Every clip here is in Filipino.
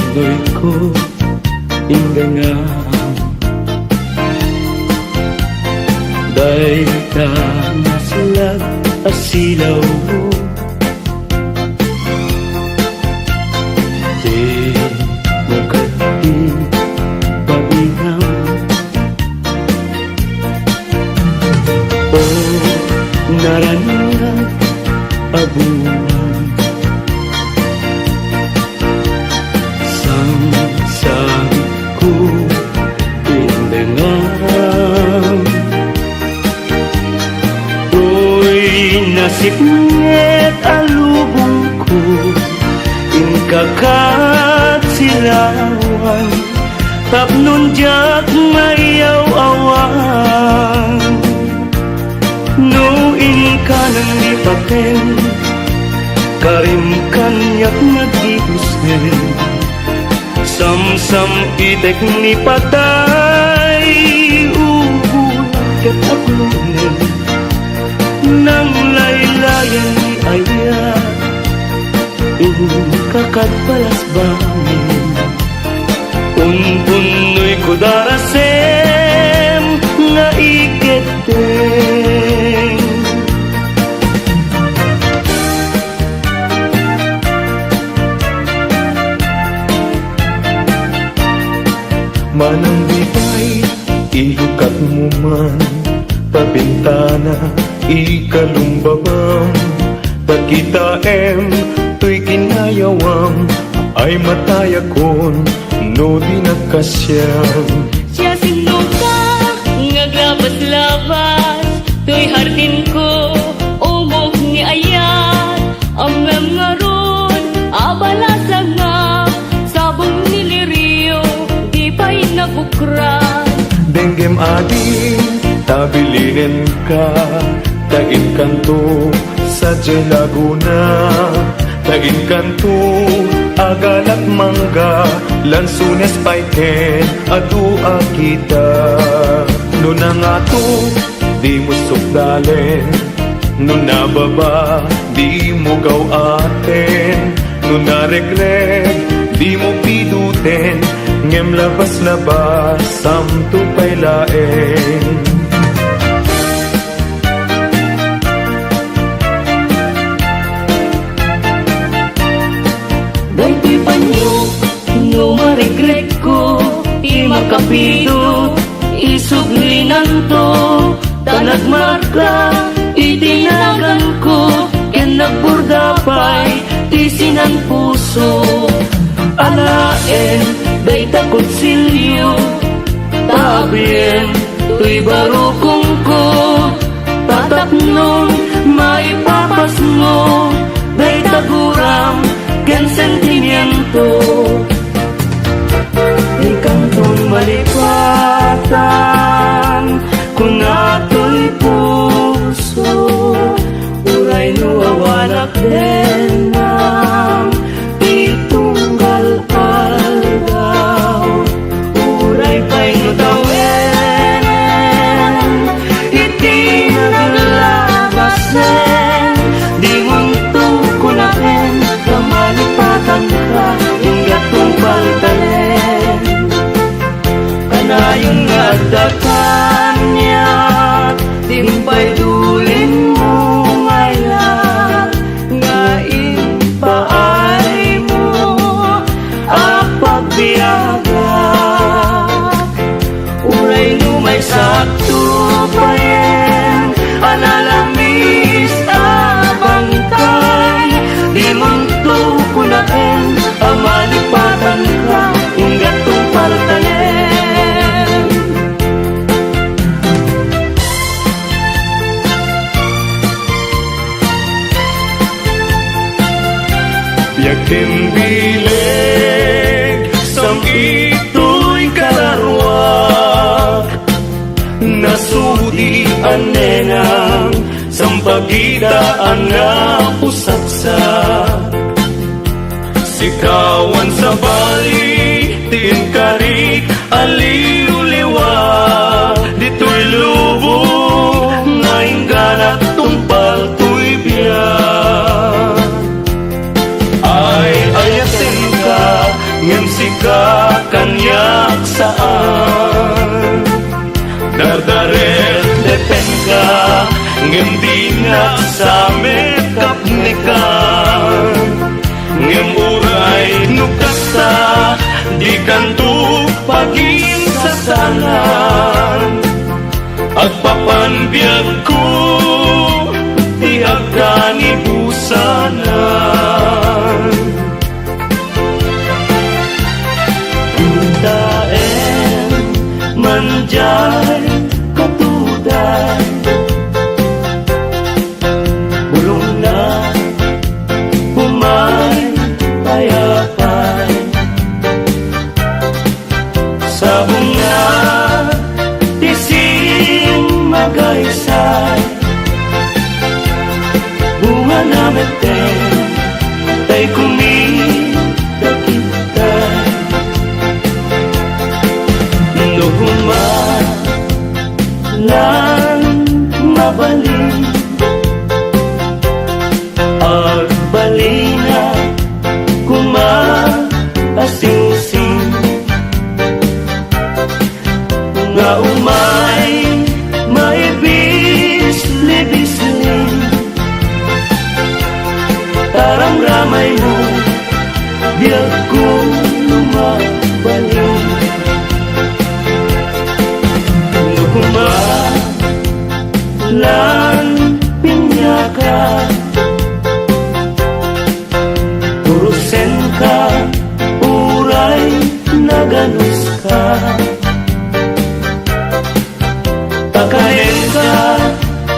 pundoy ko ingangan dahil ka nasalag asilaw mo. Di mo kati painam o naranang abunan sang ko indengan. Uy, nasipnget alubong ko inkakat silawan tapnon jak mayaw-awan. No inka nang lipaten karim kanyak nagdiusen sam-sam itek ni patay ugulang ket aglunen nang laylayan ni aya kakat balas bangin unpunoy ko darasem nga iketeng. Manang bibay, ilukat mo man pabintana, ikalumbabam takita tuy kinayawam ay mataya kon no di nagkasyam. Siya sinuka ngaglabas-labas tuy hardin ko umog ni ayat amem ngaron abalasa nga sabong niliriyo di pa'y nabukran. Denggem adin tabilinen ka tain kanto sa Laguna, tain kanto agalak mangga lansunes paiken adua kita. No na nga to di mo sukdalen, no nababa di mo gaw aten, no naregret di mo piduten ngem labas-labas samto pailaen. Dahil panyo, no maregret ko, di makapido, isuglinan to, tanagmarka, itinagan ko, ken nagburdapay, tisinan puso. Alaen, day takot silyo, tabien, tuy barukong ko, tatapnon, maipapas mo, day taguram, ken sentimiento. Di kantong malipatan kung ato'y puso, uray nuwawanak din ng pitunggal aldaw, uray pa'y nutawin iti naglabasen di munto kunaken kamalipatan ka yung gatong paltalen kanayon nga dakan niya timpay dulin mo ngayla nga ipaay mo apagbiyaga uray numay sakto payen analamis abangkay di munto kunaken amalipatan ka yung gatong paltalen. Biag timbileg sang ito'y kararwak nasudi anenang sampagidaan na pusaksak sikawan sa bali tinkarik aliw-liwa dito'y lubong naingganak tumpal to'y biyak ay ayatin ka ngem sika kanyak saan dardaret depenka ngem dingat sa mekap nikan ngem uray nukasta di kantuk pagin sasangan agpapanbiyag ko di agani busanan Daen manjay katuday bulong na humay payapay sa bunga tising magaysay bunga na meten tay kumidakitay lan mabalin agbalina kumaasing-sing nga umay maibis-libisling tarang ramay mo biyag ko lumabalin lan pinyaka turusen ka uray naganus ka takahen ka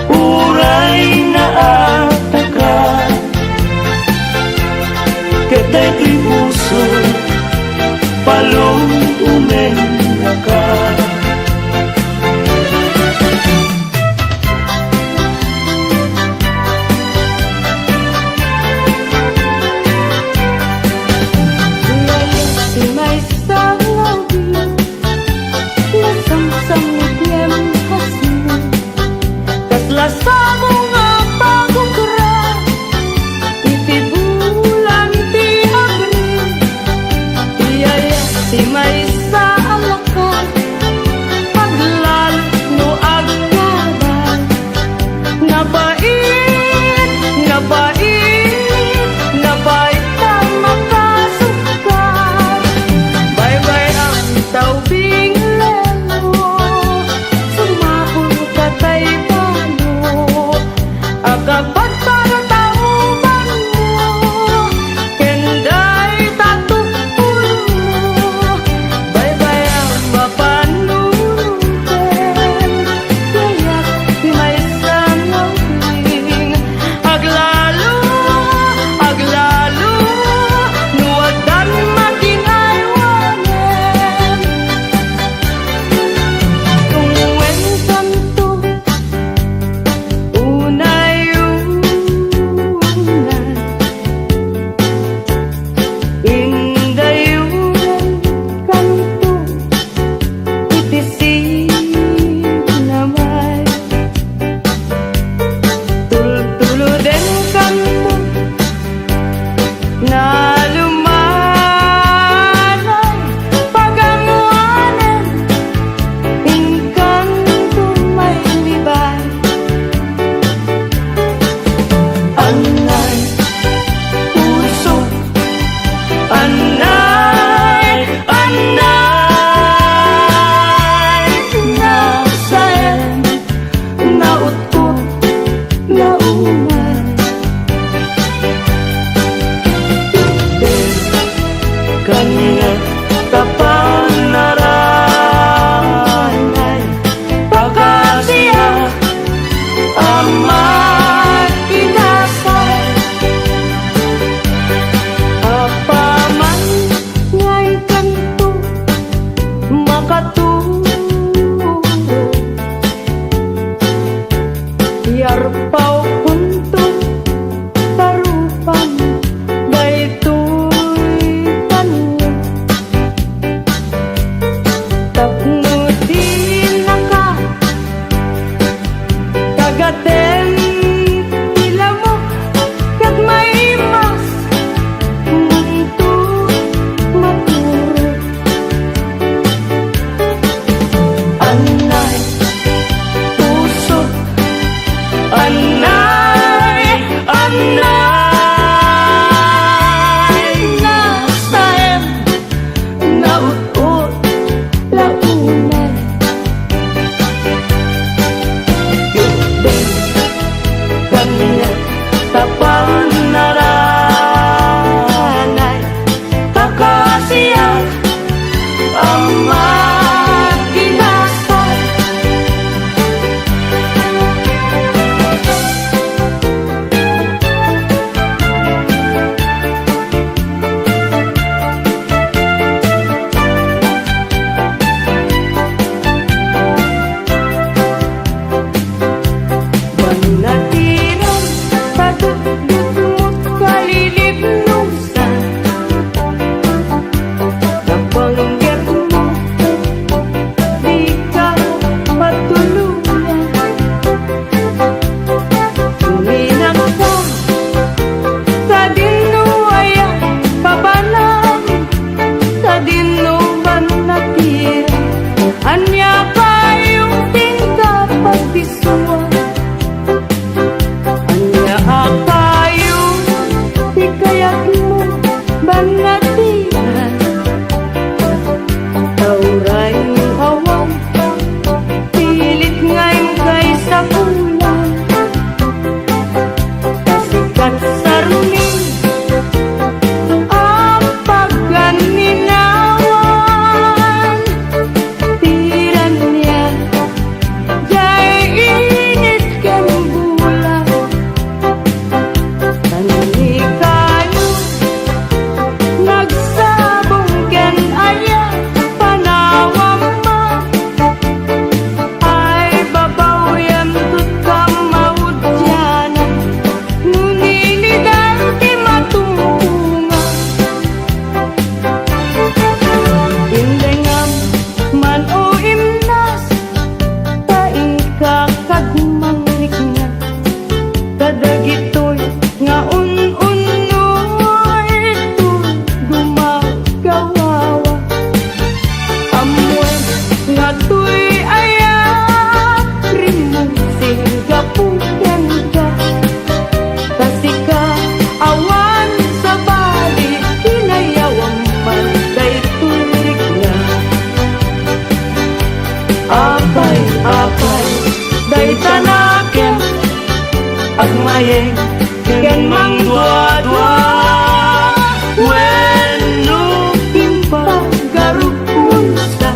uray naataka ketay ko'y puso palong umenya ka daing ken mang dua-dua wenno Timpang garuk punsa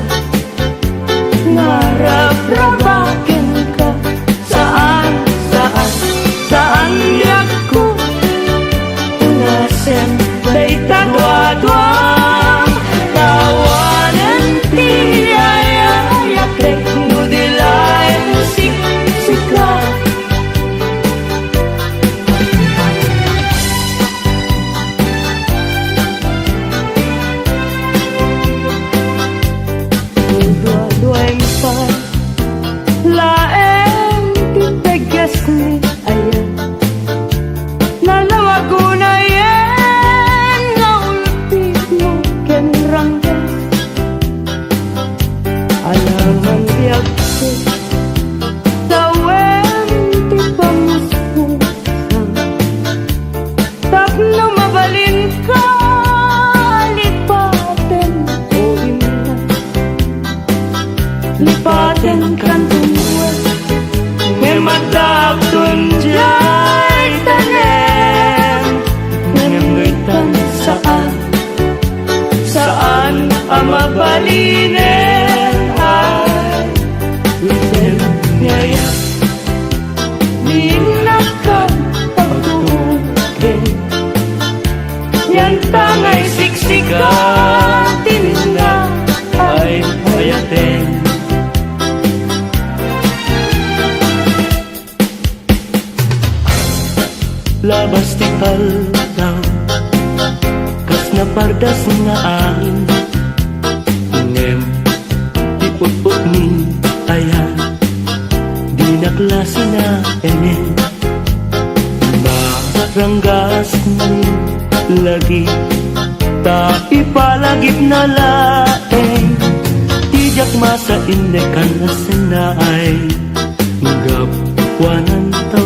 ngarap-rabaken ka saan yaku nasem baita dua-dua tawanan tiaya krek nudilay sika dua-duaing pa laeng tipegas ni ayan nanawagunayen na ulti mo ken ranggas alangan biag ko tawem ti pamuspusan tapno mabalin ka lipaten o imna lipaten kan tumuan ngemadagton jay tanem ngemngitan saan ang mabalinen ay witen ngaya Ninakang pagtukin yan tangay siksika tinna ay hayaten labas ti kaldaw kas na pardas nga angin ngem ti putput ni ayan di na klase na enen maranggas ni lagi ta ipalagip na laeng tijak masa indekan na senay ngapwanan tau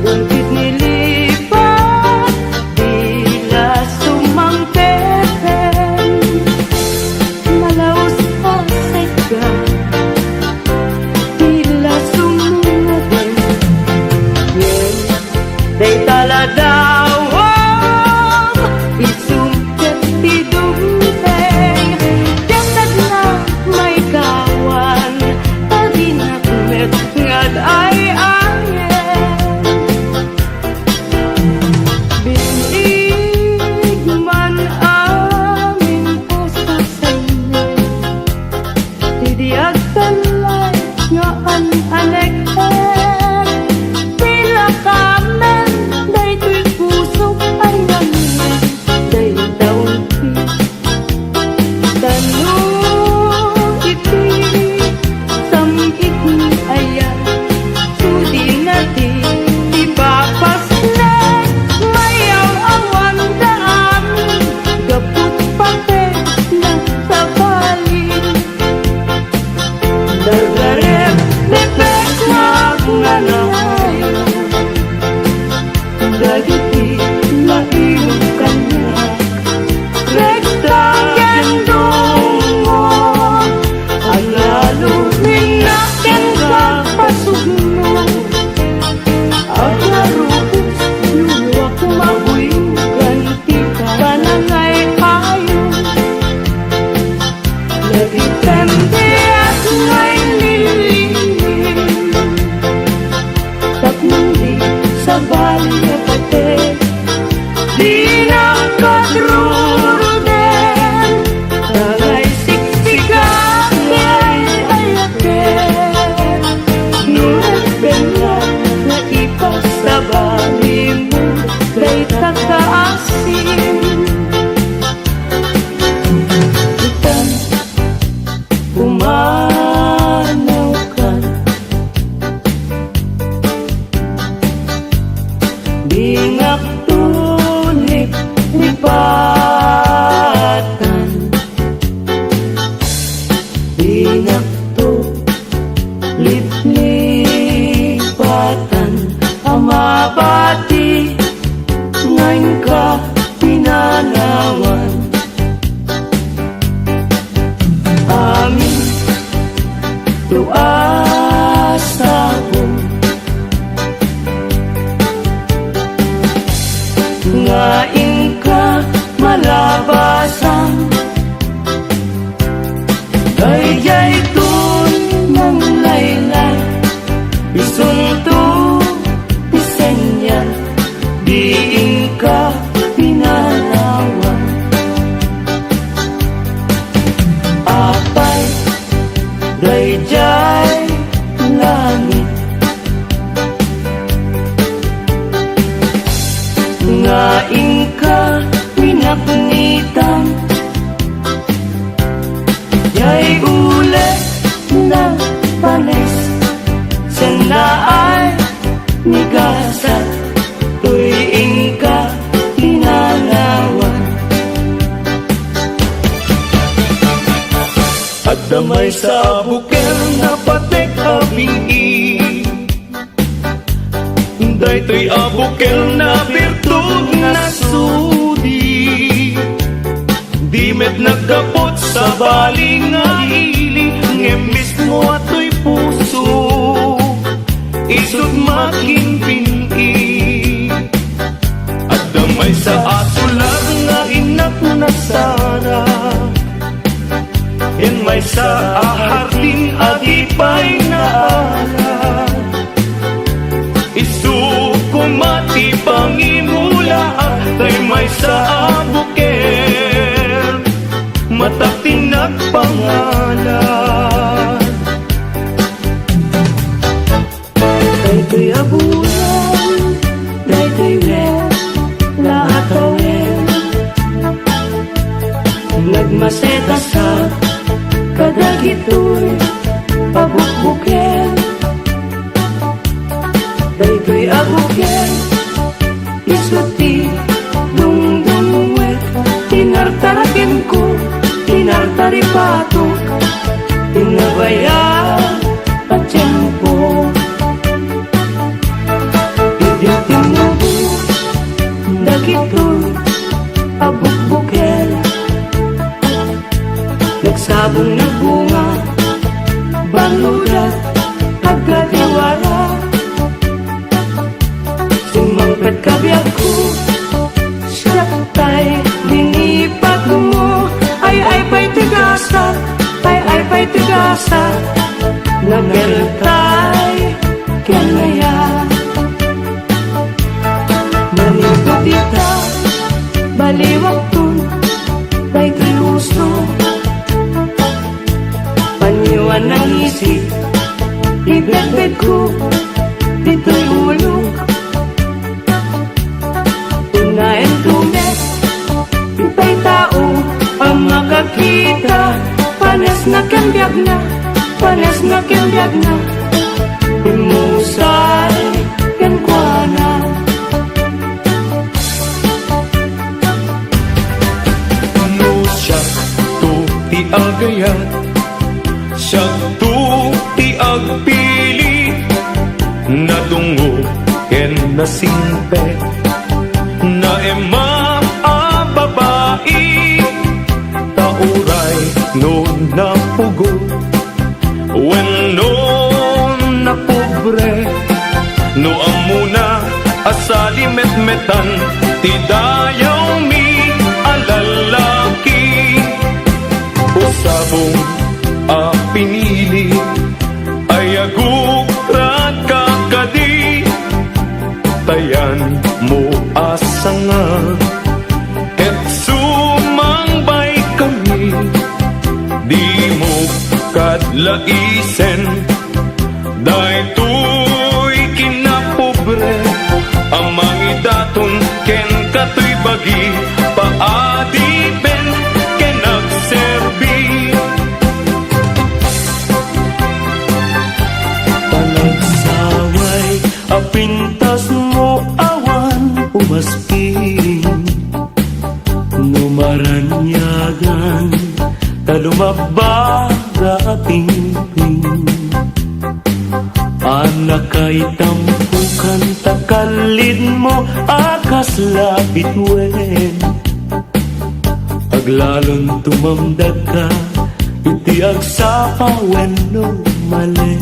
Bulbit nilipat Dila sumangketen Malaos asay ka Dila sumungaten Yen Day taladawang Isumket tidumteng Jasad na may kawan Taginakmet ngad ay Binigman amin asa sa'yo Tidiag talay nga an-anek-ek Tila kamen day tuy pusok ay namin Day taunti Tanong iti samik ni ayan Sudi na di ipapasnek Mayaw awan daan Gaput pate na sa balin Dargarep lepek magnanay Dagiti laing kanya Rekta gendong mo Ang lalo minaken ka pasugno Ang larupos luwak mabuing ganti ka Kanangay kayo Nagitende at ngay nilingin Tapnundi sa balya pate Di nakadruden Tagay siksika ngay ayaken Nunat bella na ipas sa bali mo Day takaasin Itan umanaw ka Bingak tulip lipatan Bingak tulip lipatan Amabati ngayon ka pinanawan Amin tuasa ko malabasan. Dayjay tun ng laylay, isunto isenya, diin ka pinalawan. Apay dayjay langit, ngaing ka pinapunitan. Yay ule na panes, sanaay nigasan, tuwing ka pinalawan. At damay sa bukel na patek abingi, daytoy abukel na birtud na sudi. Di met nagkapot sa baling nga ili, nge mismo ato'y puso, isut making pini. At damay sa asulag nga inak na sara, yan may sa ahardin at ipay na ala. Isukumati pangimula tay may sa abuker, matating nagpangalan. Daytoy abulan, daytoy wen, lahat awen, nagmaseta sa kadagitoy pabukbuken. Daytoy abuken, isuti dungdungwet, tinartarakin ko, tinartaripatok, tinabaya at tiyempo. Iditin mo bu, dagitoy abukbuken, nagsabong na bunga, balulat, agadiwara. Sumangkat kabiyak ko, siya tay, dinipat mo, ay pa'y tigasa, ay pa'y tigasa, nageltay, kanaya. Nalipot ita, baliwag tun, ba'y tiluso, paniwan ng isip, ibet-bet ko, dito'y ulog. Unahin tumes, ipay tao ang makakita, panes na kembiyag na, panes na kembiyag na, imusay kenkwana. No siyak to ti agayat, siyak to ti agpili, nadungo ken nasingpet, na ema a babae, tauray no napugo, when no napobre, no amuna asali metmetan, ti dayaw mi alalaki, usabong a pinili, ay agukrad kakadi, tayan mo asanga, ket sumangbay kami, di mo kadlaisen, daytoy kinapobre, amang idaton ken katoy bagi, paadipen ken nagserbi. Panagsaway, apintas mo awan, umasping, numaranyagan, talumabaga pingping. Anak kay tampukan, takalid mo, akas labit wen. Aglalon tumamdag ka, iti agsapawen no malen.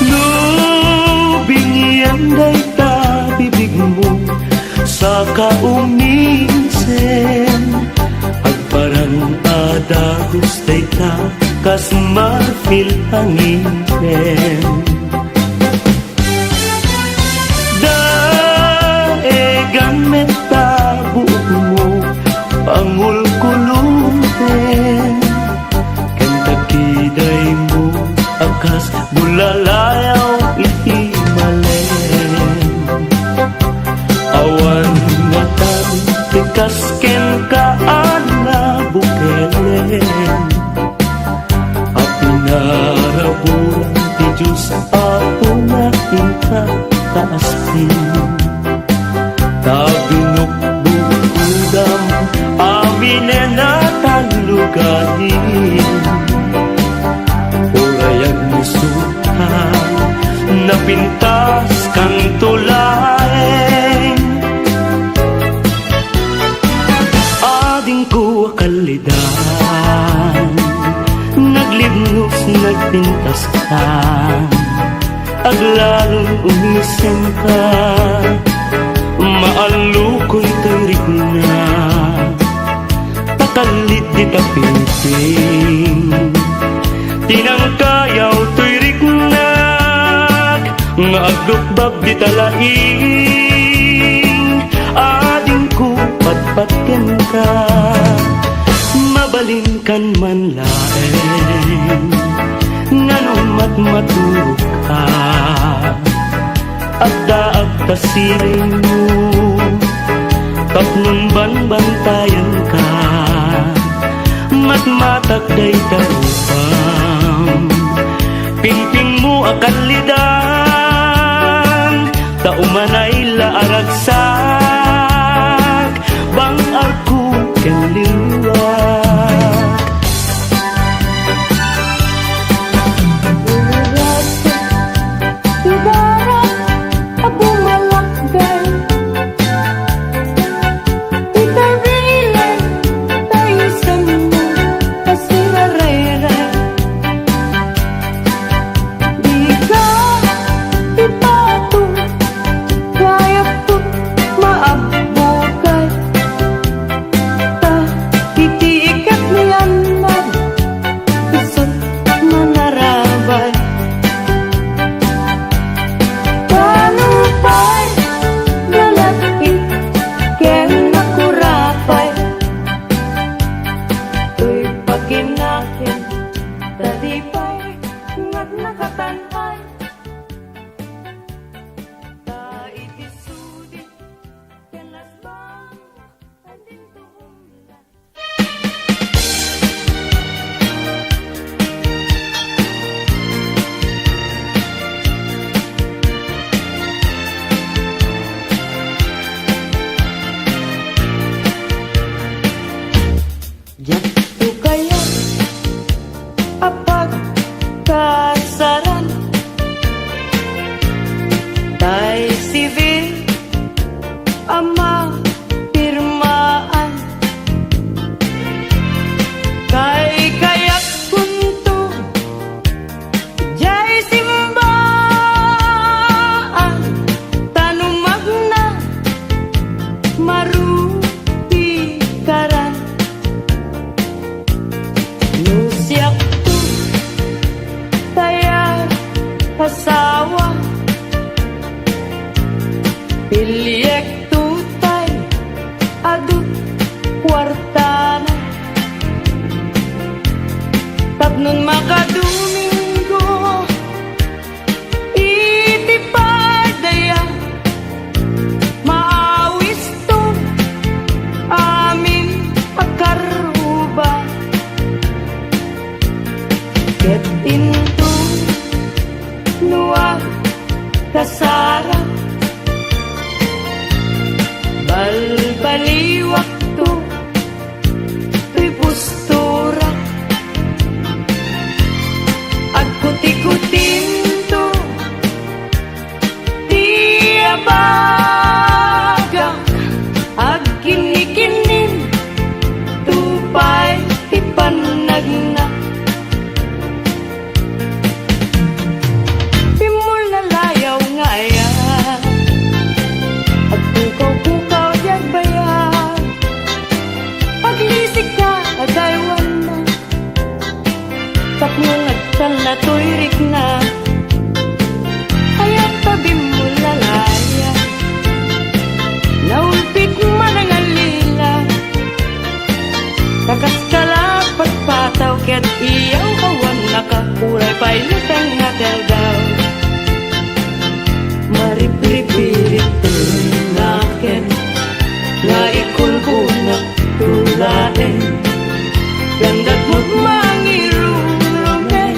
No bingyan day ta bibig mo, sa kaumisen agparang adagos dayta kas marfil hanginen daegan meta buot mo pangulkuluten kanta kiday mo akas bulalayaw iti malen awan matan tikas ken kaana bukelen apinarabulan ti Diyos apo na inka kaaspin tabinok bukudam aminen na taluganin urayag musuhan napintas kang tulaeng ading ko akalidan naglibnos nagpintas ka aglalong umisen ka maalukoy tarik na takalit di tapiting tinangkayaw to'y riknag nga aglukbab di talaing ading ko patpatken ka mabalin kan man laeng nganong matmaturog ka agdaag tasiring mo tapnon banbantayan ka matmatak day tarupam pingping mo akalidan taumanay laaragsak bang arko ken liwag Ibarat ako malakbay itarilan tayo sa mundo kasi nare-ray di ka ipato kaya po maabukay ta itiikat niyan na isot manarabay Panupay lalaki ken makurapay to'y pagkinakin talipay ngag nakatanay ta itisudit ken lasbang andin tuhumlan Jatuh kaya apag kasaran tay sivil ama pirmaan kay kayak kunto jay simbaan tanumag na maruti karan Nusiak tu tayar asawa Piliek tutay adut kwartana Tapnon makadomingo itipay daya maawis to amin akaruba Get into nuwa kasara balbaliwak to to'y postura agkuti-kutin to tiabagak agkinikinin tupay ipanagna Pimul na layaw nga yan At pukaw-pukaw dyan ket iyaw kawan nakakulay pa'y lutang nga daldaw. Maripripirit tuloy nakin nga ikulkunak tulain. Landat mo't mangirurumen,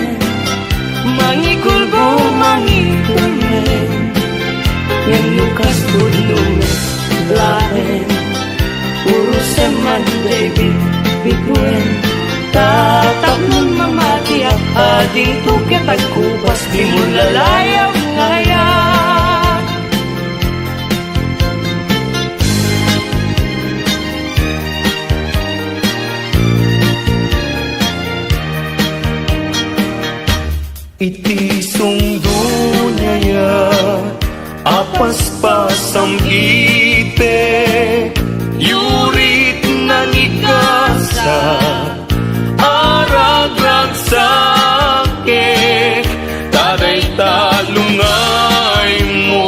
mangikulbo mangirumen, yang lukas punong lain. Puro seman David bituin, tatap nun mamati at ading tuket at kupas, di mo lalayang ngayon. Iti sungdunaya apas-pasam ite yurit na ikasa aragrag sakit taday talungay mo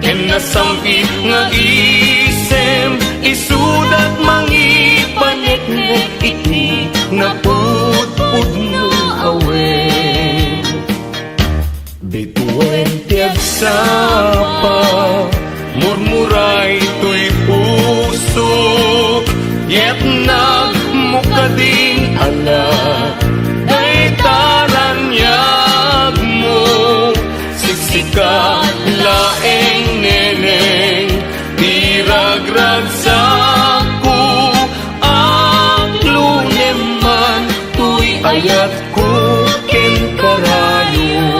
ken nasampi nga isem isudat mangipaneknek iti napudpud no awen bituin tiag sapa murmuray to'y puso yet nagmukading ala day taranyag mo siksika laeng neneng tiragrag sako ang luneman to'y ayat ko ken karayo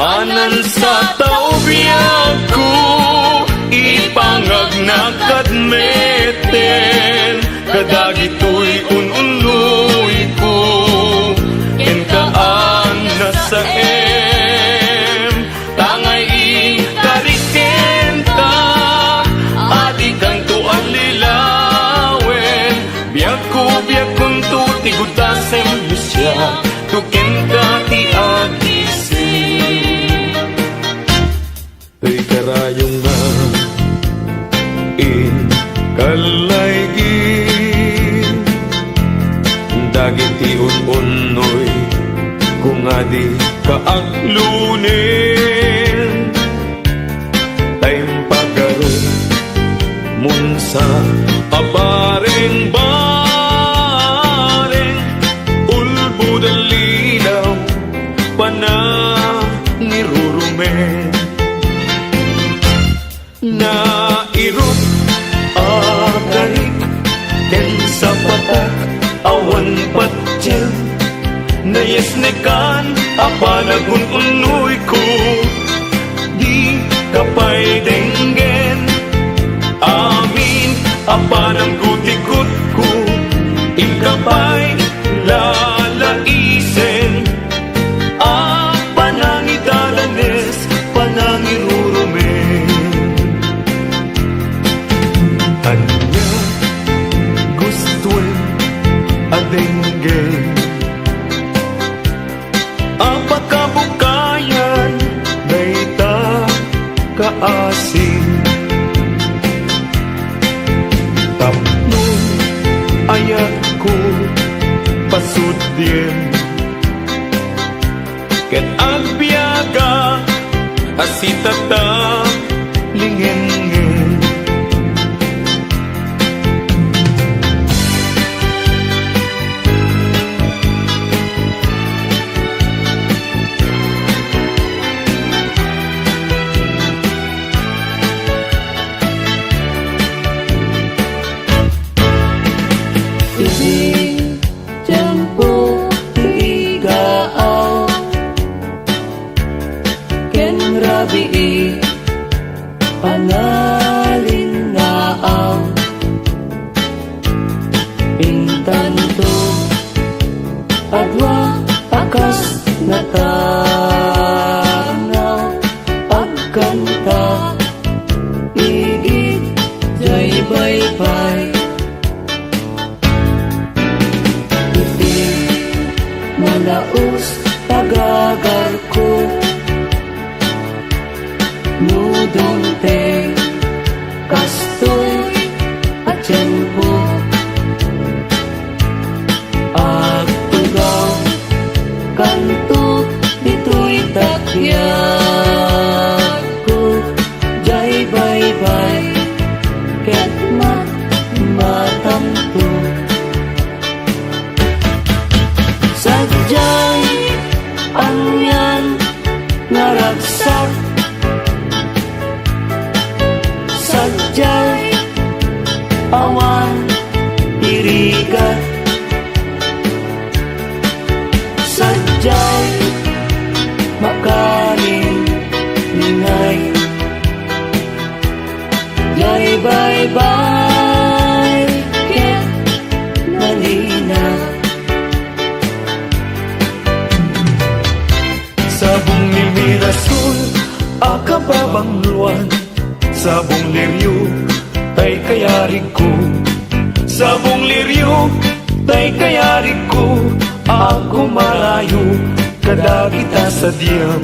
anan sa taubiyag ko ipangag nakadmeten kadagito'y ununoy ko en kaan na sa tangay ikarikenta adi kanto alilawen biag kun tu tigutasem lusya tuken ka ti agising ay karayong nga in kalaygin dagit iun-unoy kung adi kaaglunin tayong pagkaroon munsa abareng-bareng ulbud ang lilaw panangirurumen na irot agarik ken sa patak awan patsyel na yesnekan apalagun unoy ko di kapay denggen amin apanang gutikot ko ikapay lalaisen panangidalanes panangirurumen anya gustuin adenggen apakabukayan dayta kaasing tapnon ayat ko pasudyen ket agbiaga asitata lingenge Iti tempo igaaw ken rabii pangalinaaw pintanto adwa akas natanaw agkanta iit jay baybay malaos pagagar ko nudong te kastoy at tiyempo awan irigat sadyay makanin ningay yay bye bye ket nalina Sabong nimirasul, akababang luwan Sabong liryo, tay kayarig ko Sabong liryo, tay kayarig ko Ako marayo, kada kita sa diyam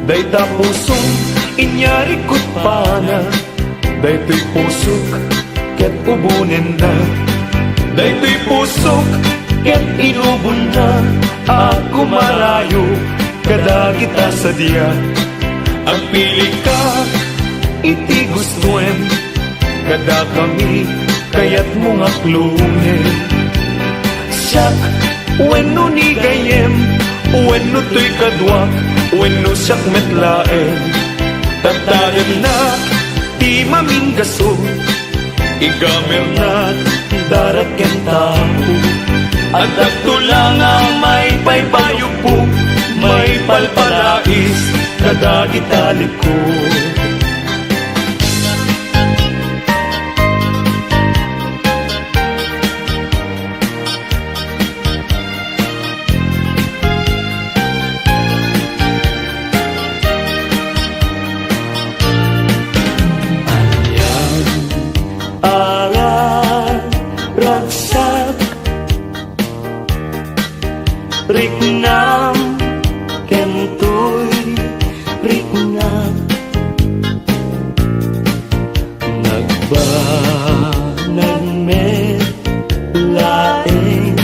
Day tapusong, inyari ko't pana Day to'y pusok, ket ubunin na Day to'y pusok, ket inubon na Ako marayo, kada kita sa diya Ang pili ka, iti gustuin Kada kami, kayat mo nga klungin Siyak, wenno ni gayem Wenno to'y kadwak, wenno siyak metlaen Tagtagan na, di maminggaso Igamer na, darat ken tao At agtulang ang may paypayo po May palpalais, kada italik ko Anyang aral ragsak riknam kentoy riknam nagbanag met laeng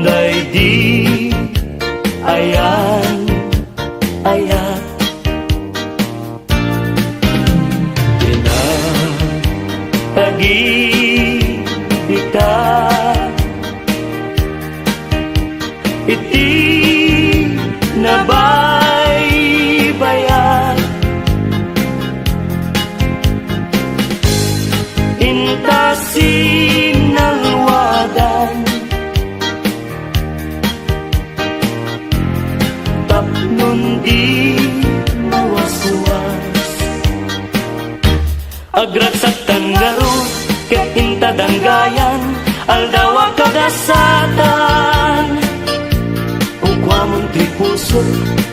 day di ayan ayan pinatagi kita iti nabaybayan intasin ng wadan tapnon di mawaswas agragsak tanggaro ket intadanggayan aldawa kadasatan Ugwamon ti puso,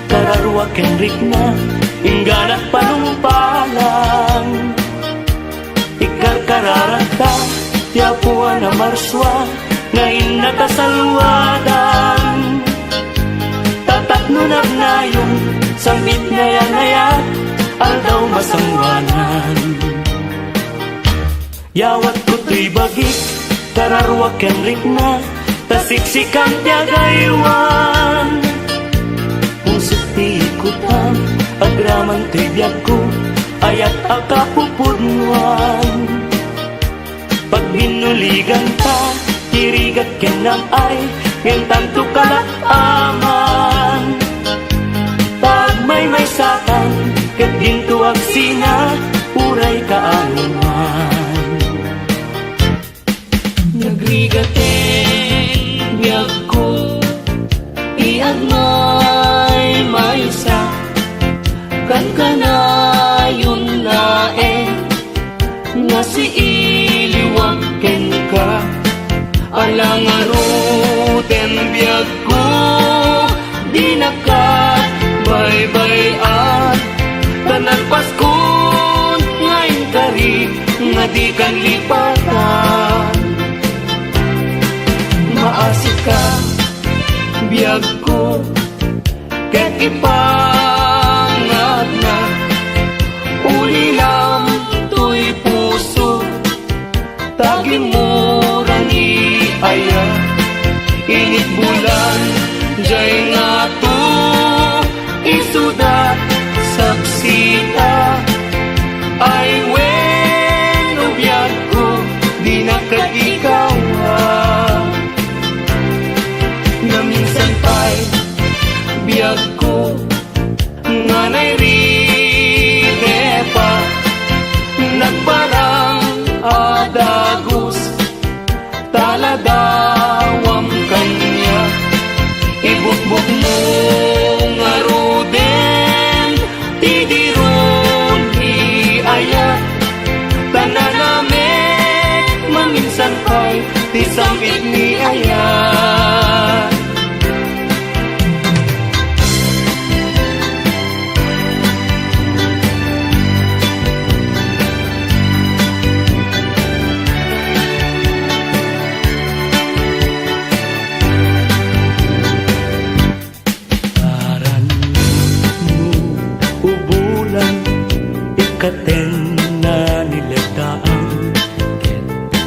kararwa kenrik na, ingganat panumpalan. Ikarkararata, tiapuan na marswa, ngayon natasalwadan. Tatatno nagnayong, sambit ngayat, aldaw masangwanan. Yawat ko to'y bagik, kararwa kenrik na, tasiksikan tiagaywan Pusok ti ikutan agraman ti biyag ko ayat akapupudnuan Pag binuligan ta tirigat kenam ay ngayon tanto kalakaman Pag may satan ket gintuag sina uray kaanuman Nagrigaten biyag ko iyan may sa kan kanayon laeng nga si iliwag ken ka alang aruten biyag ko di nakabaybayan tanan paskon ngayon kari nga di kan lipatan maasik ka biyag ko ket ipangat na ulilam to'y puso tagi mo rangi aya init bulan jay nga to isuda saksita ay wen ubiyag ko di nakadikawa na minsan pa'y biyag ko samit ni Aya. Ubulan, ikaten na nilataan.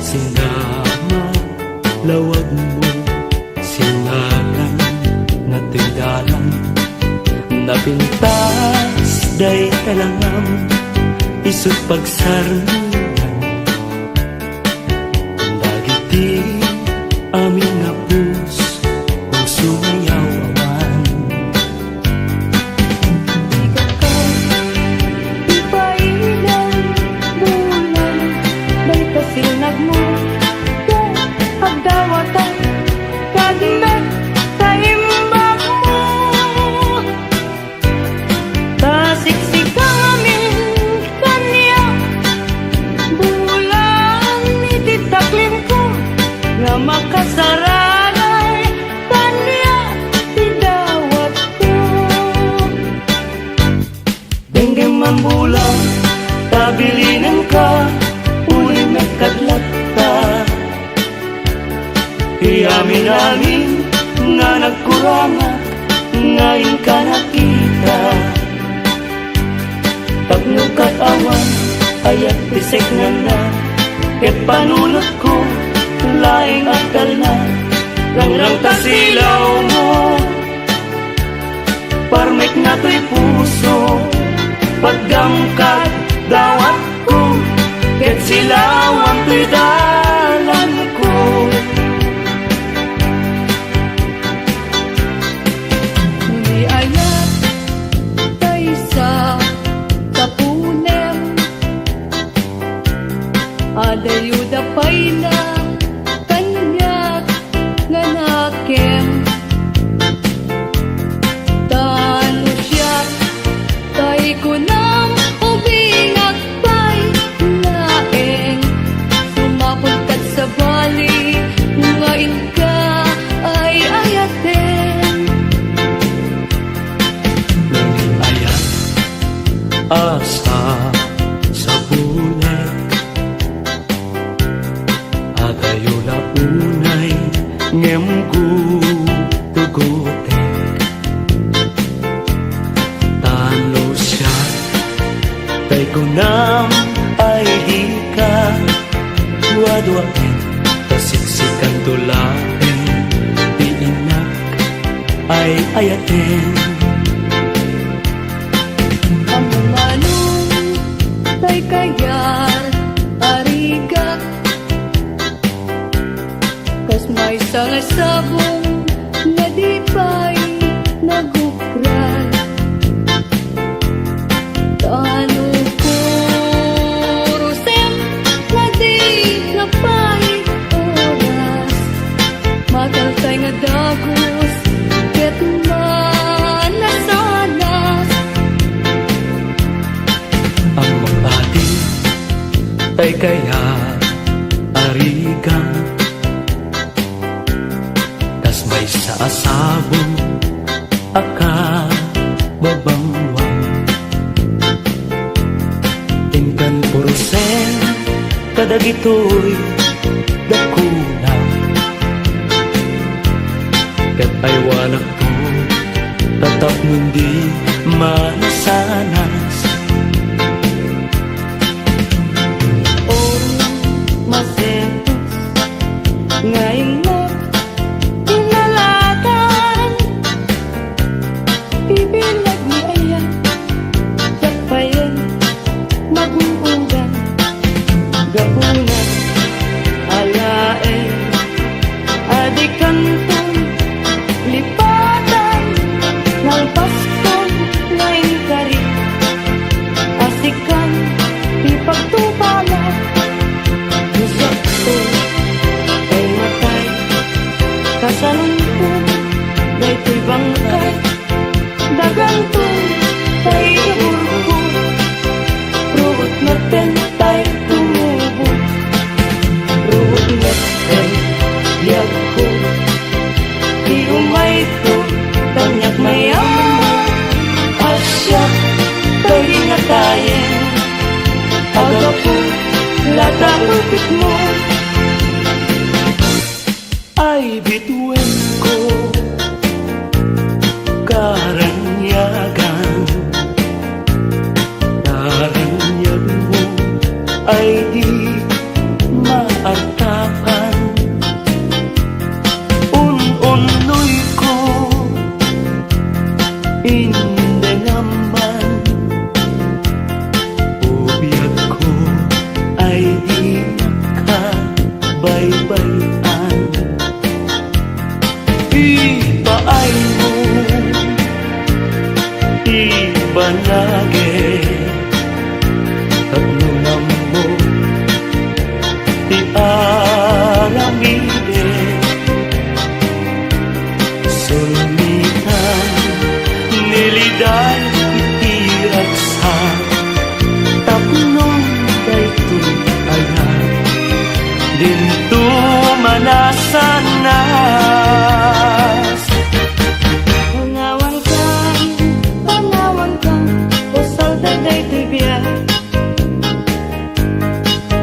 Sinama, lawag mo, singagan na tindalan. Napintas, day talangam, isut pagsarnunan. Dagiti, amin na puso mayawawan. Sinag mo, agdawatan, kadmet, taimbag mo. Tasiksikamin kanya, bulan ititaklim ko, nga makasaranay kanya, tidawat ko. Denggem mambulang, tabilinan ka, kadlata. Iamin-amin nga nagkuranga, ngayon ka nakita. Tagnukat awan, ayat bisek nga na, ket panunot ko, laing akal na. Langrang tasilaw mo, parmek na to'y puso, paggamkat dawat ko, ket silaw ang pidalan ko. Di ayat tayo sa kapunem, adayuda pa'y na kanyak nga nakem. Tano siya tayo ko nam ubingag pa'y laeng. Sumapulkat sa bali, ngayon ka ay ayaten. Ayat, asa sa bunek, adayo na unay, ngem gugutek. Talo siya, tay ko nam ay di ka, duwa-duwain, tasiksikan tulain, di inak ay ayatin. Amanong tay kayat ariga, kas may sangasabong nga di pa'y nagukran. Tano kurusem nga di napay oras, mataltay nga dagos ket manasanas. Ang mabati ay kaya arigang, tas may saasabong aka babangwang. Tingkan purusen kadagitoy dakuna, kat ay wanak to tatap mundi manasanas. Masentos, ngayon mo inalatan, ibilag ni Aya, tapayan, mag-uugan, gabunan, alaen, adikanton, lipatan, nalpaston, ngayon kari, pagpupit mo ay bituin ko karanyagan. Karanyag mo ay di maartakan. Un-unoy ko hindi naman. Ubiyag ko ay di nakabaybayan. Ipaay mo, ibanage, tagnunan mo, iaramide, sulmitan, niliday, itiragsa, tapnon daytoy ayan, dinto manasanas. Panawan ka, usal daday tibiyay.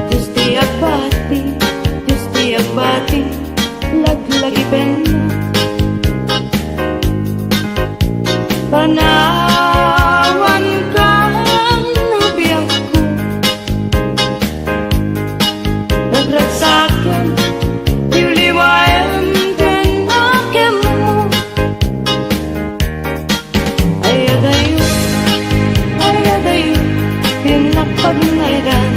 Diyos di agbati, laglagi penna. Panawan ka, nabiyang ko, nagragsakan, yuliwayan kan akem mo. Ayadayo, pinakpagnayran.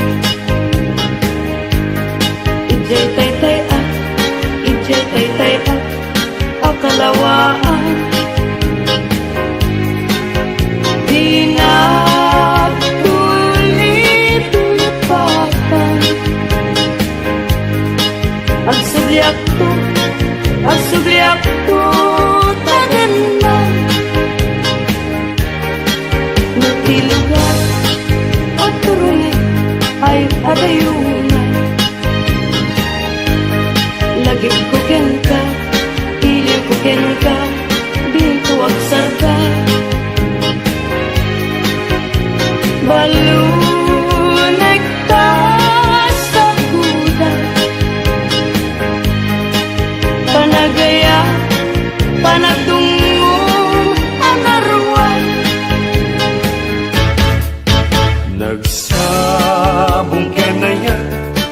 Ijay tay tay akalawaan. Di nagtulit-tulipatan. Agsubliak to, tanan na. Nagtilugar at turunay ay adayunay. Lagip ko ken ka, iliw ko ken ka, binto agsar ka. Balunay ka sa kuda, panagaya, panagdungong anarwan. Nagsabong kenaya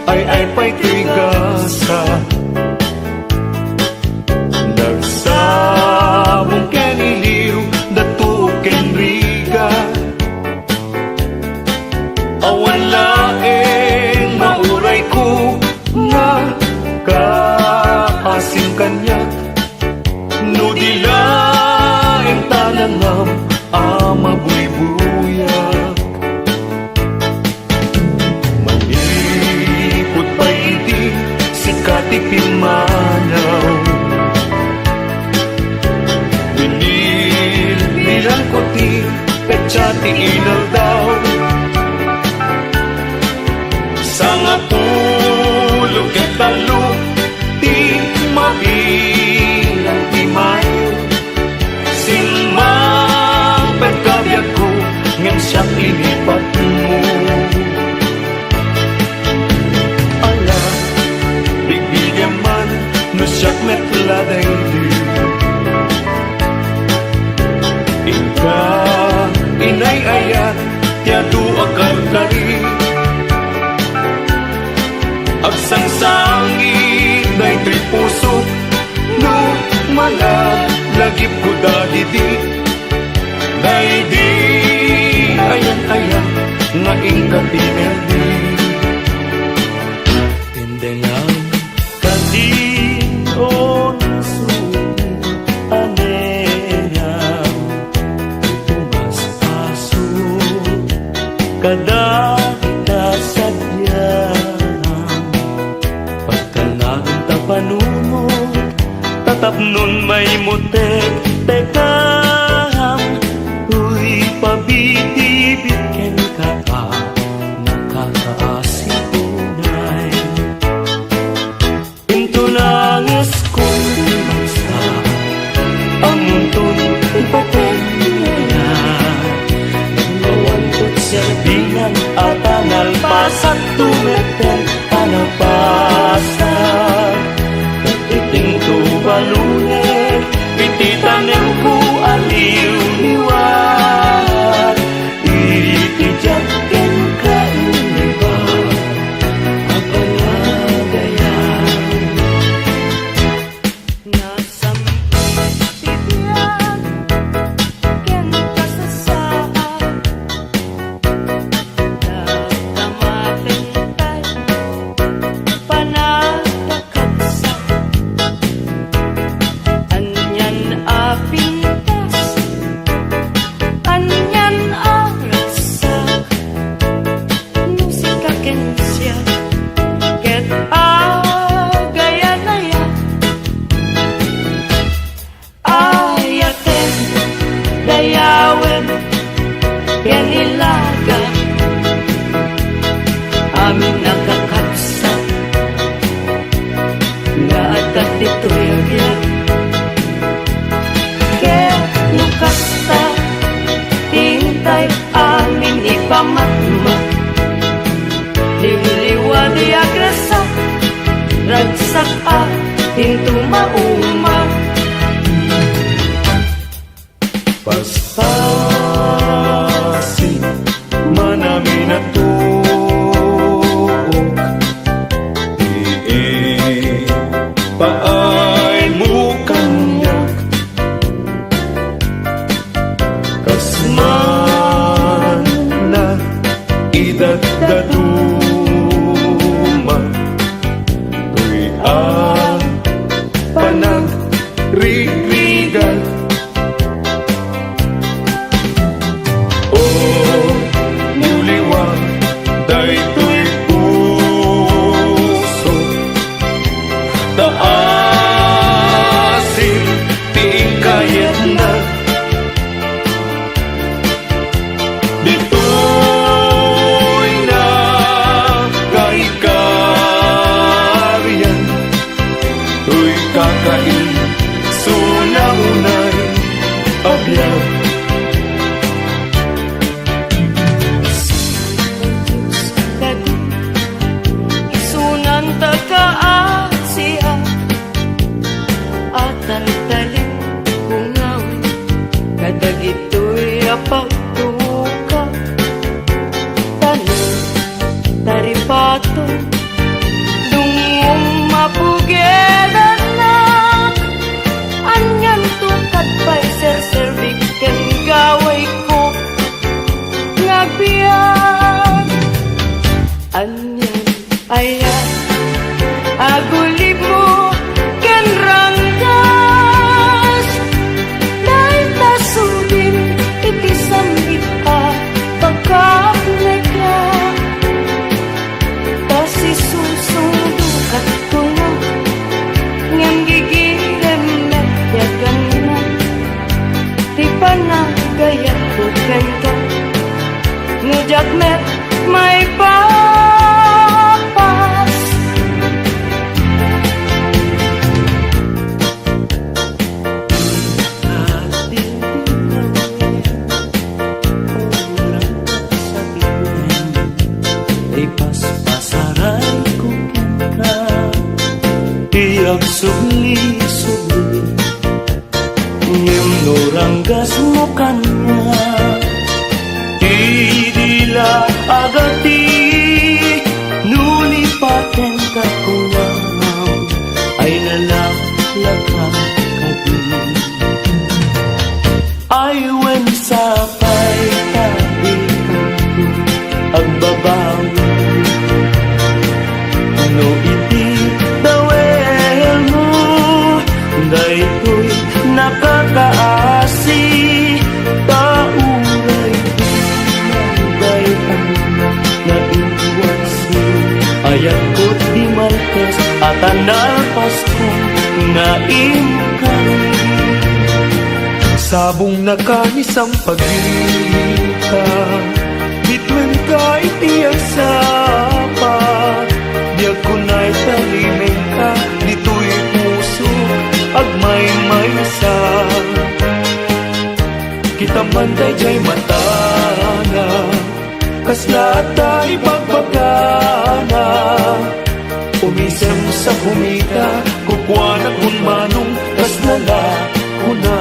ay pa'y tigasa. Nagsabong keniliw dato kenriga. Awan laeng mauray ko nga kaasim kanya. No dilaeng tanangam amabuybuyak. Manipot pa hindi sikati pimanaw. Binilbilan ko ti petsati inal daw. Sanga tulog at talo di mabilang di mayo. Sinmang pagkabiyag ko ngam siyang inipat mo. Ala, bigbigyan man no siyak metladay di. Ika inay ayat tiyado akal kari. Agsangsangit na'y tripuso no malagip ko dadidi. Na'y di ayan-ayan nga ingkapineldi. Tindengan kadino nasulit aneyang tumas aso kada kita sadyang pagkanagang tapanunod tatapnon may mutek tekam uy pabitibit ken ka nakakaasipunay into nangis kong bangsa ang muntong ipatenya kawan ko't serbingan at analpas at tumeten panapasa Iting to balunet Iti tanem ko aliw liwat Iti jaken ka iniba Apanagayan Nasa tibiyag ken kasasaan Nagkamatintay panagkakabsa Anyan apintas Anyan arasak Musika ken siya ket agayanaya Ayaten dayawen ken ilaga Amin nakakapsa nga atat dito'y agyan Ket nukasta tintay amin ipamatma Liwliwa di agresa ragsak tinto mauma Paspasin manami na tuok paay mo kanyak kasman na idagdaduma tuy ang panagrigligal o niuliwang daytoy puso taasin tiing kayat na dito'y nagaikaryan tuy kakain sunahunay abyan Kadu isunan tagaasiya Atan talim kungawin Kadagito'y apagtuka Tanong taripato Dungong mapugedan na Anyan tukad pa'y ser-servik ken gaway ko Ngagbiyan Anyan ayan agulib mo ken ranggas Dahil tasubin iti sambit pagkaplega Tasi susundukat tungo ngem gigirem medyagan na Ti panagayat ko kento Nujak met may papas Ipaspasaray ko ka Iyag subli-subli Ngem noranggas mo kanya Idila agati Nulipaten ka kulang Ay nalaklakang kadi Ay wen sapay tabi agbabawi no iti dawel mo daytoy nakakaasi tauray nagaytan na iwasi ayat ko di maltes at anarpas ko na imkan sabong nakanisang pagita bitwen ka itiyag sapa diag kunay talimeng ka dito'y puso agmay maysa kita manday jay matana kasla tay pagbagana Kumisem sa kumita, kukwanak kung manong, kas nala kuna.